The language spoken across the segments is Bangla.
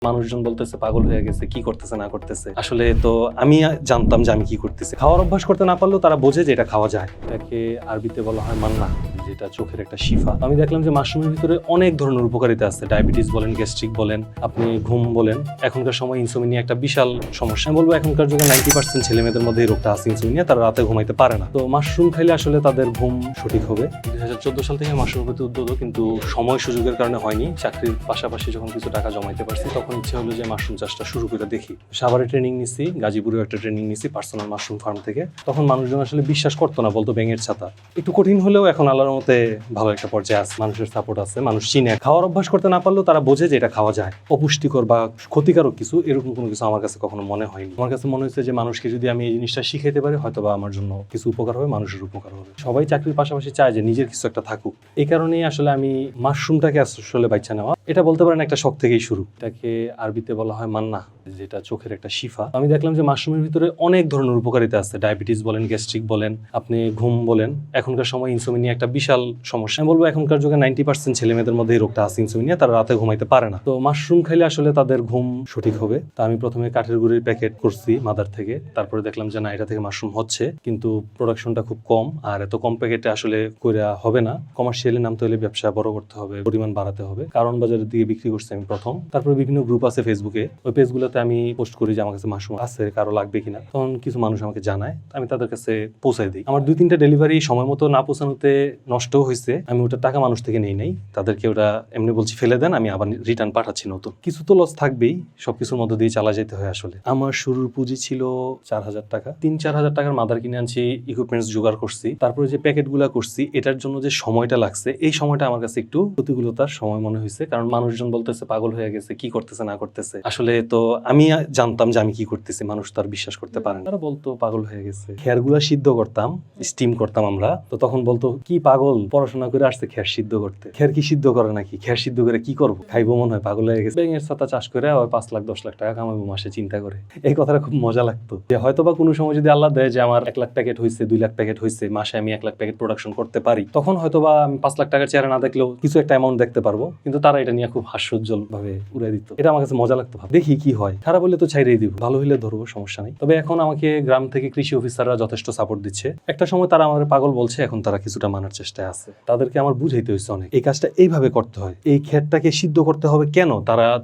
মানুষজন বলতেছে পাগল হয়ে গেছে, কি করতেছে না করতেছে। আসলে তো আমি জানতাম যে আমি কি করতেছি। খাওয়ার অভ্যাস করতে না পারলেও তারা বোঝে যে এটা খাওয়া যায়। এটাকে আরবিতে বলা হয় মান্না, যেটা চোখের একটা শিফা। আমি দেখলাম যে মাশরুমের ভিতরে অনেক ধরনের উপকারিতা আছে। ডায়াবেটিস বলেন, গ্যাস্ট্রিক বলেন, আপনি ঘুম বলেন। এখনকার সময় ইনসোমিনিয়া একটা বিশাল সমস্যা। আমি বলবো এখনকার যুগে 90% ছেলে মেয়েদের মধ্যে এই রোগটা আছে, ইনসোমিনিয়া। তারা রাতে ঘুমাইতে পারে না। তো মাশরুম খাইলে আসলে তাদের ঘুম সঠিক হবে। 2014 সাল থেকে মাশরুমের প্রতি উদ্যোগ, কিন্তু সময় সুযোগের কারণে হয়নি। চাকরির পাশাপাশি যখন কিছু টাকা জমাইতে পারছি তখন ইচ্ছে হলো যে মাশরুম চাষটা শুরু করে দেখি। সাভারে ট্রেনিং নিছি, গাজীপুরেও একটা ট্রেনিং নিছি পার্সোনাল মাশরুম ফার্ম থেকে। তখন মানুষজন আসলে বিশ্বাস করতো না, বলতো ব্যাঙের ছাতা। একটু কঠিন হলেও এখন আল্লাহর মতে ভালো একটা পর্যায়ে আছে, মানুষের সাপোর্ট আছে, মানুষ চিনে। খাওয়ার অভ্যাস করতে না পারলেও তারা বোঝে যে এটা খাওয়া যায়। অপুষ্টিকর বা ক্ষতিকারক কিছু এরকম কোনো কিছু আমার কাছে কখনো মনে হয়নি। আমার কাছে মনে হয়েছে যে মানুষকে যদি আমি এই জিনিসটা শিখাইতে পারি, হয়তো বা আমার জন্য কিছু উপকার হবে, মানুষের উপকার হবে। সবাই চাকরির পাশাপাশি চায় যে নিজের কিছু একটা থাকুক। এই কারণেই আসলে আমি মাশরুমটাকে আসলে বাচ্চা নেওয়া, এটা বলতে পারেন একটা শখ থেকেই শুরু। এটাকে আরবিতে বলা হয় মান্না, যেটা চোখের একটা শিফা। আমি দেখলাম যে মাশরুমের ভিতরে অনেক ধরনের উপকারিতা আছে। ডায়াবেটিস বলেন, গ্যাস্ট্রিক বলেন, আপনি ঘুম বলেন। এখনকার সময় ইনসোমিনিয়া একটা বিশাল সমস্যা। আমি বলবো এখনকার যুগে 90% ছেলে মেয়েদের মধ্যে এই রোগটা আছে, ইনসোমিনিয়া। তারা রাতে ঘুমাইতে পারে না। তো মাশরুম খাইলে আসলে তাদের ঘুম সঠিক হবে। তা আমি প্রথমে কাঠের গুঁড়ির প্যাকেট করছি মাদার থেকে। তারপরে দেখলাম যে না, এটা থেকে মাশরুম হচ্ছে, কিন্তু প্রোডাকশনটা খুব কম। আর এত কম প্যাকেটে আসলে কইরা হবে না। কমার্শিয়ালি নামতে হলে ব্যবসা বড় করতে হবে, পরিমাণ বাড়াতে হবে। কারণ বাজারের দিকে বিক্রি করছি আমি প্রথম। তারপরে বিভিন্ন গ্রুপ আছে ফেসবুকে, ওই পেজগুলোতে আমি পোস্ট করি যে আমার কাছে মাশরুম আছে, কারো লাগবে কিনা। তখন কিছু মানুষ আমাকে জানায়, আমি তাদের কাছে পৌঁছাই দিই। আমার 2-3টা ডেলিভারি সময় মতো না পৌঁছানোতে নষ্টও হয়েছে। আমি ওটার টাকা মানুষ থেকে নেই নাই, তাদেরকে ওটা এমনি বলছি ফেলে দেন, আমি আবার রিটার্ন পাঠাচ্ছি নতুন। কিছু তো লস থাকবেই, সবকিছুর মধ্যে দিয়ে চালা যেতে হয়। আসলে আমার শুরুর পুঁজি ছিল 4,000 টাকা। 3-4 হাজার টাকার মাদার কিনে আনছি, ইকুইপমেন্টস জোগাড় করছি। তারপরে যে প্যাকেটগুলো করছি, এটার জন্য যে সময়টা লাগছে, এই সময়টা আমার কাছে একটু প্রতিকূলতার সময় মনে হয়েছে। কারণ মানুষজন বলতেছে পাগল হয়ে গেছে, কি করতেছে না করতেছে। আসলে তো আমি জানতাম যে আমি কি করতেছি, মানুষ তার বিশ্বাস করতে পারে না। তারা বলতো পাগল হয়ে গেছে। খেরগুলা সিদ্ধ করতাম, স্টিম করতাম আমরা। তো তখন বলতো কি পাগল, পড়াশোনা করে আসছে খের সিদ্ধ করতে। খের কি সিদ্ধ করে নাকি? খের সিদ্ধ করে কি করবো? খাইবো মনে হয়, পাগল হয়ে গেছে। ব্যাঙের ছাতা চাষ করে 5 লাখ 10 লাখ টাকা কামাবো মাসে, চিন্তা করে। এই কথাটা খুব মজা লাগতো যে হয়তো বা কোনো সময় যদি আল্লাহ দেয় যে আমার 1 লাখ প্যাকেট হয়েছে, 2 লাখ প্যাকেট হয়েছে, মাসে আমি 1 লাখ প্যাকেট প্রোডাকশন করতে পারি, তখন হয়তো বা আমি 5 লাখ টাকার চেহারা না দেখলেও কিছু একটা অ্যামাউন্ট দেখতে পারবো। কিন্তু তারা এটা নিয়ে খুব হাস্যোজ্জ্বল ভাবে উড়াই দিত। এটা আমার কাছে মজা লাগতো। দেখি কি হয়, খারাপ হলে তো ছাইড়েই দিব, ভালো হলে ধরবো, সমস্যা নেই। তবে এখন আমাকে গ্রাম থেকে কৃষি অফিসাররা যথেষ্ট সাপোর্ট দিচ্ছে। একটা সময় তারা আমাদের পাগল বলছে, এখন তারা কিছুটা মানার চেষ্টায় আছে। তাদেরকে আমার বুঝাইতে হয়েছে অনেক, এই কাজটা এইভাবে করতে হয়, এই খেরটাকে সিদ্ধ করতে হবে কেন,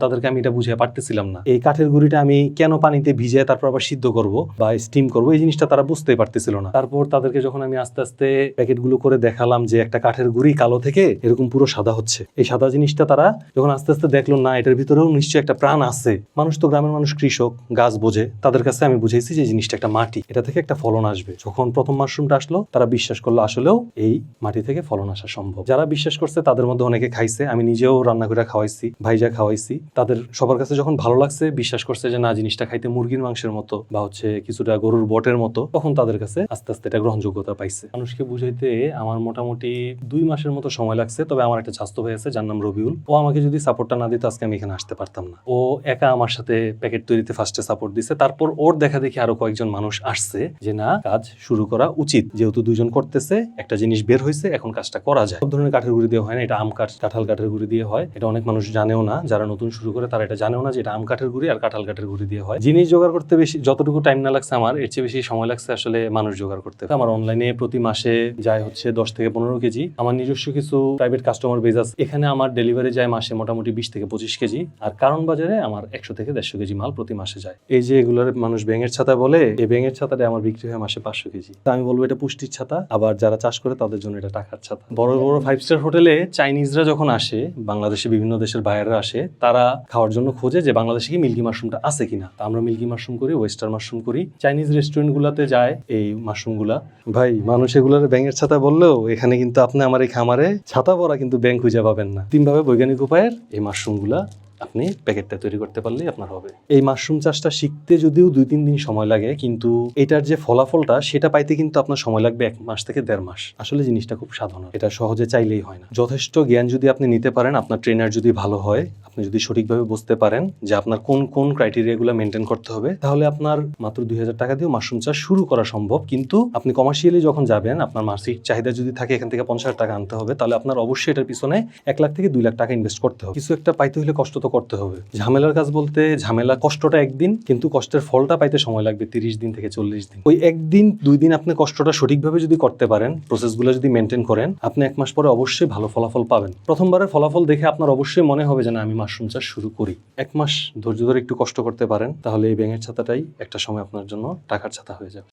তাদেরকে আমি এটা বুঝিয়ে পারতেছিলাম না। এই কাঠের গুঁড়িটা আমি কেন পানিতে ভিজিয়ে তারপর আবার সিদ্ধ করব বা স্টিম করব, এই জিনিসটা তারা বুঝতেই পারতেছিল না। তারপর তাদেরকে যখন আমি আস্তে আস্তে প্যাকেটগুলো করে দেখালাম যে একটা কাঠের গুঁড়ি কালো থেকে এরকম পুরো সাদা হচ্ছে, এই সাদা জিনিসটা তারা যখন আস্তে আস্তে দেখলো না, এটার ভিতরেও নিশ্চয়ই একটা প্রাণ আছে। মানুষ তো গ্রামের মানুষ, কৃষক, গাছ বোঝে। তাদের কাছে আমি বুঝাইছি যে জিনিসটা একটা মাটি, এটা থেকে একটা ফলন আসবে। যখন প্রথম মাশরুমটা আসলো, তারা বিশ্বাস করলো আসলেও এই মাটি থেকে ফলন আসা সম্ভব। যারা বিশ্বাস করছে তাদের মধ্যে অনেকে খাইছে, আমি নিজেও রান্না করে খাওয়াইছি, ভাইজা খাওয়াইছি। তাদের সবার কাছে যখন ভালো লাগছে, বিশ্বাস করছে যে না, জিনিসটা খাইতে মুরগির মাংসের মতো বা কিছুটা গরুর বটের মতো, তখন তাদের কাছে আস্তে আস্তে এটা গ্রহণযোগ্যতা পাইছে। মানুষকে বুঝাইতে আমার মোটামুটি 2 মাসের মতো সময় লাগছে। তবে আমার একটা স্বাস্থ্য ভাই আছে, যার নাম রবিউল। ও আমাকে যদি সাপোর্টটা না দিত, আজকে আমি এখানে আসতে পারতাম না। ও একা আমার সাথে প্যাকেট তৈরিতে ফার্স্টে সাপোর্ট দিছে। তারপর ওর দেখা দেখি আরো কয়েকজন মানুষ আসছে যে না, কাজ শুরু করা উচিত, যেহেতু 2জন করতেছে, একটা জিনিস বের হয়েছে, এখন কাজটা করা যায়। সব ধরনের কাঠের গুঁড়ি দিয়ে হয় না, এটা আম কাঠ, কাঁঠাল কাঠের গুঁড়ি দিয়ে হয়। এটা অনেক মানুষ জানেও না, যারা নতুন শুরু করে তারা এটা জানেও না যে এটা আম কাঠের গুঁড়ি আর কাঁঠাল কাঠের গুঁড়ি দিয়ে হয়। জিনিস জোগাড় করতে বেশি যতটুকু টাইম না লাগছে আমার, এর চেয়ে বেশি সময় লাগছে আসলে মানুষ জোগাড় করতে। আমার অনলাইনে প্রতি মাসে যায় হচ্ছে 10 থেকে 15 কেজি। আমার নিজস্ব কিছু প্রাইভেট কাস্টমার বেজ আছে, এখানে আমার ডেলিভারি যায় মাসে মোটামুটি 20 থেকে 25 কেজি। আর কারণ বাজারে আমার 100 থেকে 150 কেজি মাল প্রতি মাসে যায়। এই যে এগুলোর মানুষ ব্যাঙের ছাতা বলে, এই ব্যাঙের ছাতাটা আমার বিক্রি হয় মাসে 500 কেজি। তা আমি বলবো এটা পুষ্টির ছাতা, আবার যারা চাষ করে তাদের জন্য এটা টাকার ছাতা। বড় বড় 5 স্টার হোটেলে চাইনিজরা যখন আসে, বাংলাদেশে বিভিন্ন দেশের বাইরেরা আসে, তারা খাওয়ার জন্য খোঁজে যে বাংলাদেশে কি মিল্কি মাশরুমটা আছে কিনা। তা আমরা মিল্কি মাশরুম করি, ওয়েস্টার মাশরুম করি। চাইনিজ রেস্টুরেন্ট গুলাতে যায় এই মাশরুম গুলা। ভাই, মানুষ এগুলোর ব্যাঙের ছাতা বললেও এখানে কিন্তু আপনি আমার এই খামারে ছাতা ভরা কিন্তু ব্যাঙ খুঁজে পাবেন না। 3 ভাবে বৈজ্ঞানিক উপায়ের এই মাশরুম গুলা আপনি প্যাকেটটা তৈরি করতে পারলেই আপনার হবে। এই মাশরুম চাষটা শিখতে যদিও 2-3 দিন সময় লাগে, কিন্তু এটার যে ফলাফলটা সেটা পাইতে কিন্তু আপনার সময় লাগবে 1 মাস থেকে 1.5 মাস। আসলে জিনিসটা খুব সাধারণ, এটা সহজে চাইলেই হয় না। যথেষ্ট জ্ঞান যদি আপনি নিতে পারেন, আপনার ট্রেনার যদি ভালো হয়, আপনি যদি সঠিকভাবে বুঝতে পারেন যে আপনার কোন কোন ক্রাইটেরিয়াগুলো মেনটেন করতে হবে, তাহলে আপনার মাত্র 2000 টাকা দিয়ে মাশরুম চাষ শুরু করা সম্ভব। কিন্তু আপনি কমার্শিয়ালি যখন যাবেন, আপনার মাসিক চাহিদা যদি থাকে এখান থেকে 50,000 টাকা আনতে হবে, তাহলে আপনার অবশ্যই এটার পিছনে 1 লাখ থেকে 2 লাখ টাকা ইনভেস্ট করতে হবে। কিছু একটা পাইতে হলে কষ্ট তো তো করতে হবে। ঝামেলার কাজ বলতে ঝামেলা কষ্টটা একদিন, কিন্তু কষ্টের ফলটা পাইতে সময় লাগবে 30 দিন থেকে 40 দিন। ওই একদিন 2 দিন আপনি কষ্টটা সঠিকভাবে যদি করতে পারেন, প্রসেসগুলো যদি মেনটেন করেন, আপনি 1 মাস পরে অবশ্যই ভালো ফলাফল পাবেন। প্রথমবারের ফলাফল দেখে আপনার অবশ্যই মনে হবে যে না, আমি মাশরুম চাষ শুরু করি। 1 মাস ধৈর্য ধরে একটু কষ্ট করতে পারেন, তাহলে এই ব্যাঙের ছাতাটাই একটা সময় আপনার জন্য টাকার ছাতা হয়ে যাবে।